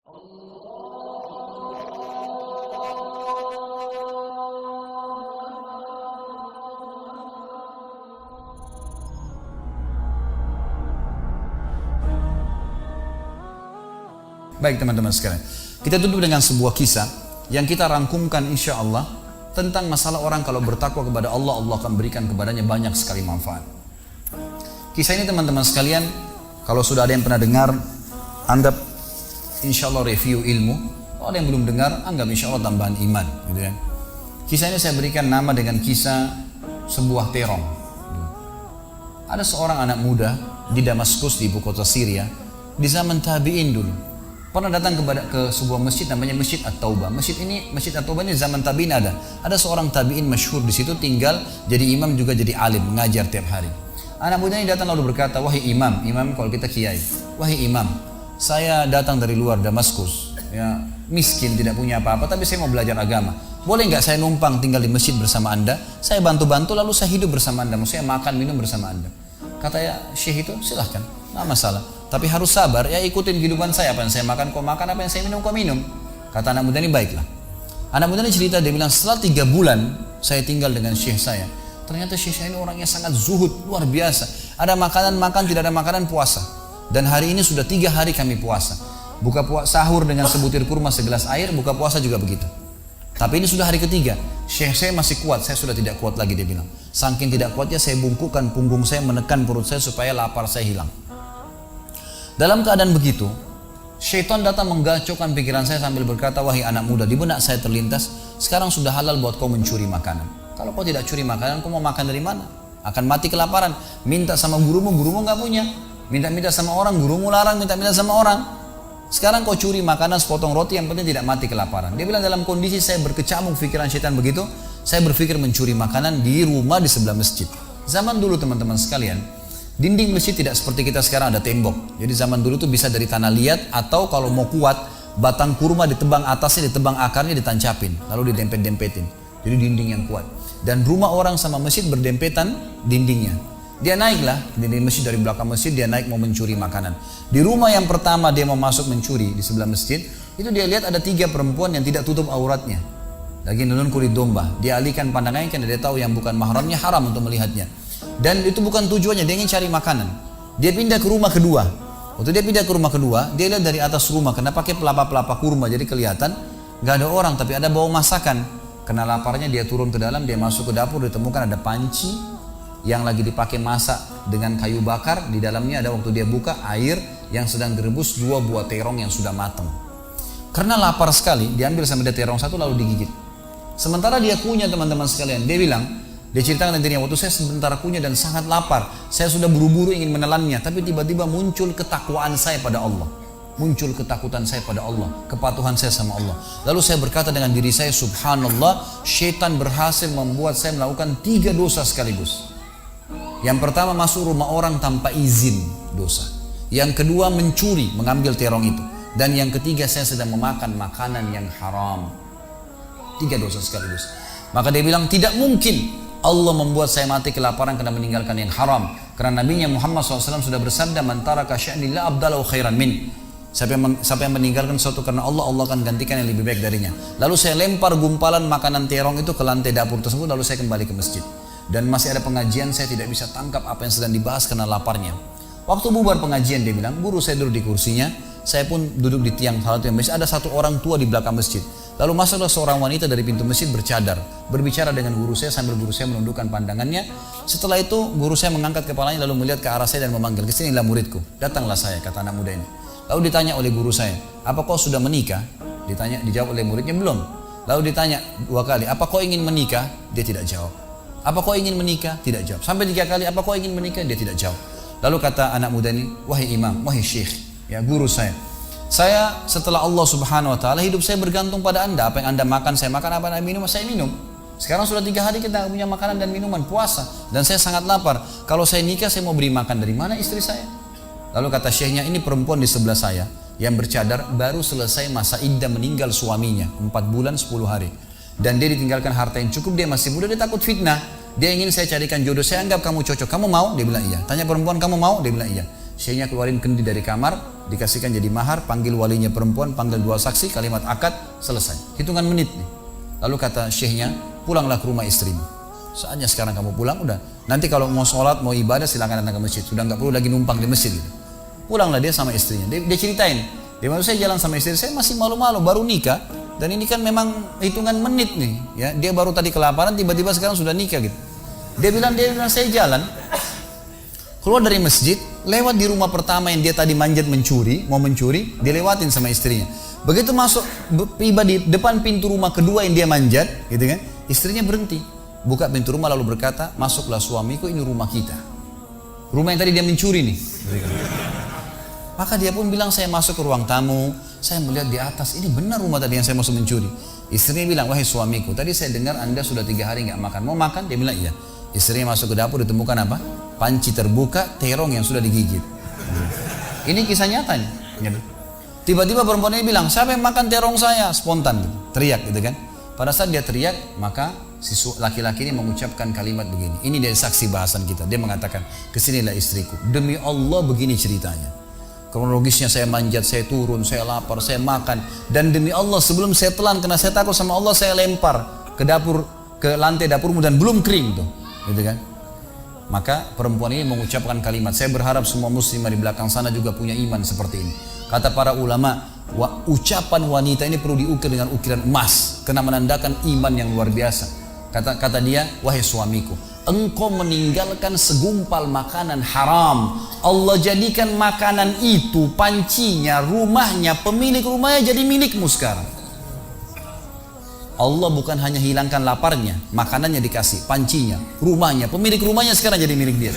Baik teman-teman sekalian, kita tutup dengan sebuah kisah yang kita rangkumkan insya Allah tentang masalah orang kalau bertakwa kepada Allah, Allah akan berikan kepadanya banyak sekali manfaat. Kisah ini teman-teman sekalian, kalau sudah ada yang pernah dengar, anggap insya Allah review ilmu. Kalau ada yang belum dengar, anggap insya Allah tambahan iman, gitu kan. Kisah ini saya berikan nama dengan kisah sebuah terong. Ada seorang anak muda di Damaskus, di ibu kota Syria, di zaman tabi'in dulu. Pernah datang ke sebuah masjid namanya Masjid At-Taubah. Masjid At-Taubah ini zaman tabi'in ada. Ada seorang tabi'in masyhur di situ, tinggal jadi imam juga jadi alim, mengajar tiap hari. Anak muda ini datang lalu berkata, "Wahai imam," imam kalau kita kiai, "Wahai imam, saya datang dari luar Damaskus, ya miskin, tidak punya apa-apa, tapi saya mau belajar agama. Boleh nggak saya numpang tinggal di masjid bersama anda? Saya bantu-bantu lalu saya hidup bersama anda, maksudnya makan minum bersama anda." Kata ya syekh itu, silahkan, nggak masalah. Tapi harus sabar, ya ikutin kehidupan saya, apa yang saya makan kau makan, apa yang saya minum kau minum. Kata anak muda ini, baiklah. Anak muda ini cerita, dia bilang setelah 3 bulan saya tinggal dengan syekh saya. Ternyata syekh saya ini orangnya sangat zuhud, luar biasa. Ada makanan makan, tidak ada makanan puasa. Dan hari ini sudah 3 hari kami puasa. Sahur dengan sebutir kurma segelas air, buka puasa juga begitu. Tapi ini sudah hari ketiga, syekh saya masih kuat, saya sudah tidak kuat lagi, dia bilang. Saking tidak kuatnya saya bungkukkan punggung saya, menekan perut saya supaya lapar saya hilang. Dalam keadaan begitu, syaitan datang menggacaukan pikiran saya sambil berkata, "Wahai anak muda," di benak saya terlintas, "sekarang sudah halal buat kau mencuri makanan. Kalau kau tidak curi makanan, kau mau makan dari mana? Akan mati kelaparan. Minta sama gurumu, gurumu nggak punya. Minta-minta sama orang, gurumu larang minta-minta sama orang. Sekarang kau curi makanan sepotong roti, yang penting tidak mati kelaparan." Dia bilang dalam kondisi saya berkecamuk pikiran syaitan begitu, saya berpikir mencuri makanan di rumah di sebelah masjid. Zaman dulu teman-teman sekalian, dinding masjid tidak seperti kita sekarang ada tembok. Jadi zaman dulu tuh bisa dari tanah liat, atau kalau mau kuat, batang kurma ditebang atasnya, ditebang akarnya, ditancapin, lalu didempet-dempetin. Jadi dinding yang kuat. Dan rumah orang sama masjid berdempetan dindingnya. Dia naiklah dinding masjid, dari belakang masjid dia naik mau mencuri makanan. Di rumah yang pertama dia mau masuk mencuri di sebelah masjid, itu dia lihat ada 3 perempuan yang tidak tutup auratnya, lagi nunun kulit domba. Dia alihkan pandangannya karena dia tahu yang bukan mahramnya haram untuk melihatnya. Dan itu bukan tujuannya, dia ingin cari makanan. Dia pindah ke rumah kedua. Waktu dia pindah ke rumah kedua, dia lihat dari atas rumah karena pakai pelapa-pelapa kurma, jadi kelihatan nggak ada orang, tapi ada bau masakan. Karena laparnya dia turun ke dalam, dia masuk ke dapur, ditemukan ada panci yang lagi dipakai masak dengan kayu bakar. Di dalamnya ada, waktu dia buka, air yang sedang direbus 2 buah terong yang sudah matang. Karena lapar sekali, diambil sama dia terong 1 lalu digigit. Sementara dia kunyah teman-teman sekalian, dia ceritakan dirinya, waktu saya sebentar kunyah dan sangat lapar, saya sudah buru-buru ingin menelannya, tapi tiba-tiba muncul ketakwaan saya pada Allah, muncul ketakutan saya pada Allah, kepatuhan saya sama Allah. Lalu saya berkata dengan diri saya, subhanallah, syaitan berhasil membuat saya melakukan 3 dosa sekaligus. Yang pertama, masuk rumah orang tanpa izin, dosa. Yang kedua, mencuri, mengambil terong itu. Dan yang ketiga, saya sedang memakan makanan yang haram. 3 dosa sekaligus. Maka dia bilang, tidak mungkin Allah membuat saya mati kelaparan karena meninggalkan yang haram. Karena Nabi Muhammad SAW sudah bersabda, "Man taraka sya'ni la abdalahu khairan min." Siapa yang meninggalkan sesuatu karena Allah, Allah akan gantikan yang lebih baik darinya. Lalu saya lempar gumpalan makanan terong itu ke lantai dapur tersebut, lalu saya kembali ke masjid. Dan masih ada pengajian, saya tidak bisa tangkap apa yang sedang dibahas karena laparnya. Waktu bubar pengajian, dia bilang, guru saya duduk di kursinya, saya pun duduk di tiang salat yang masjid. Ada satu orang tua di belakang masjid. Lalu masuklah seorang wanita dari pintu masjid bercadar, berbicara dengan guru saya sambil guru saya menundukkan pandangannya. Setelah itu guru saya mengangkat kepalanya lalu melihat ke arah saya dan memanggil, "Kesinilah muridku." "Datanglah saya," kata anak muda ini. Lalu ditanya oleh guru saya, "Apa kau sudah menikah?" Dijawab oleh muridnya, "Belum." Lalu ditanya 2 kali, "Apa kau ingin menikah?" Dia tidak jawab. "Apa kau ingin menikah?" Tidak jawab. Sampai 3 kali, "Apa kau ingin menikah?" Dia tidak jawab. Lalu kata anak muda ini, "Wahai imam, wahai syekh, ya guru saya setelah Allah subhanahu wa ta'ala, hidup saya bergantung pada anda. Apa yang anda makan, saya makan. Apa yang anda minum, saya minum. Sekarang sudah 3 hari kita punya makanan dan minuman, puasa. Dan saya sangat lapar. Kalau saya nikah, saya mau beri makan dari mana istri saya?" Lalu kata syekhnya, "Ini perempuan di sebelah saya yang bercadar, baru selesai masa iddah meninggal suaminya, 4 bulan 10 hari. Dan dia ditinggalkan harta yang cukup, dia masih muda, dia takut fitnah. Dia ingin saya carikan jodoh, saya anggap kamu cocok. Kamu mau?" Dia bilang iya. Tanya perempuan, "Kamu mau?" Dia bilang iya. Syekhnya keluarin kendi dari kamar, dikasihkan jadi mahar, panggil walinya perempuan, panggil 2 saksi, kalimat akad, selesai. Hitungan menit nih. Lalu kata syekhnya, pulanglah ke rumah istrimu. Saatnya sekarang kamu pulang, udah. Nanti kalau mau sholat, mau ibadah, silakan datang ke masjid. Sudah nggak perlu lagi numpang di masjid gitu. Pulanglah dia sama istrinya. Dia ceritain, dia maksud saya jalan sama istri saya masih malu-malu, baru nikah. Dan ini kan memang hitungan menit nih. Ya, dia baru tadi kelaparan, tiba-tiba sekarang sudah nikah gitu. Dia bilang saya jalan, keluar dari masjid, lewat di rumah pertama yang dia tadi manjat mau mencuri, dia lewatin sama istrinya. Begitu masuk, tiba di depan pintu rumah kedua yang dia manjat, gitu kan, istrinya berhenti, buka pintu rumah lalu berkata, masuklah suamiku, ini rumah kita. Rumah yang tadi dia mencuri nih. Maka dia pun bilang, saya masuk ke ruang tamu, saya melihat di atas, ini benar rumah tadi yang saya masuk mencuri. Istrinya bilang, wahai suamiku, tadi saya dengar Anda sudah 3 hari nggak makan, mau makan? Dia bilang, iya. Istrinya masuk ke dapur, ditemukan apa? Panci terbuka, terong yang sudah digigit. Ini kisah nyata nih. Tiba-tiba perempuan ini bilang, siapa yang makan terong saya? Spontan gitu, teriak gitu kan. Pada saat dia teriak, maka si laki-laki ini mengucapkan kalimat begini. Ini dari saksi bahasan kita. Dia mengatakan, kesinilah istriku. Demi Allah begini ceritanya. Kronologisnya saya manjat, saya turun, saya lapar, saya makan. Dan demi Allah sebelum saya telan, karena saya takut sama Allah, saya lempar ke dapur, ke lantai dapurmu dan belum kering tuh. Gitu kan? Maka perempuan ini mengucapkan kalimat, saya berharap semua muslimah di belakang sana juga punya iman seperti ini. Kata para ulama, ucapan wanita ini perlu diukir dengan ukiran emas, karena menandakan iman yang luar biasa. Kata dia, wahai suamiku, engkau meninggalkan segumpal makanan haram. Allah jadikan makanan itu, pancinya, rumahnya, pemilik rumahnya jadi milikmu sekarang. Allah bukan hanya hilangkan laparnya, makanannya dikasih, pancinya, rumahnya, pemilik rumahnya sekarang jadi milik dia.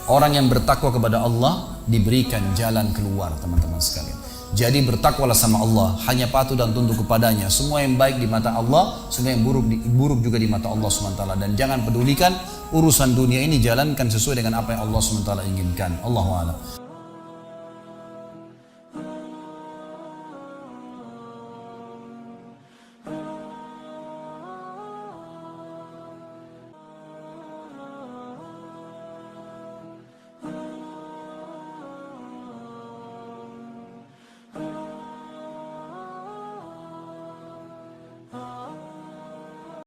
Orang yang bertakwa kepada Allah diberikan jalan keluar, teman-teman sekalian. Jadi bertakwalah sama Allah, hanya patuh dan tunduk kepadanya. Semua yang baik di mata Allah, semua yang buruk juga di mata Allah SWT. Dan jangan pedulikan urusan dunia ini, jalankan sesuai dengan apa yang Allah SWT inginkan. Allahu a'lam.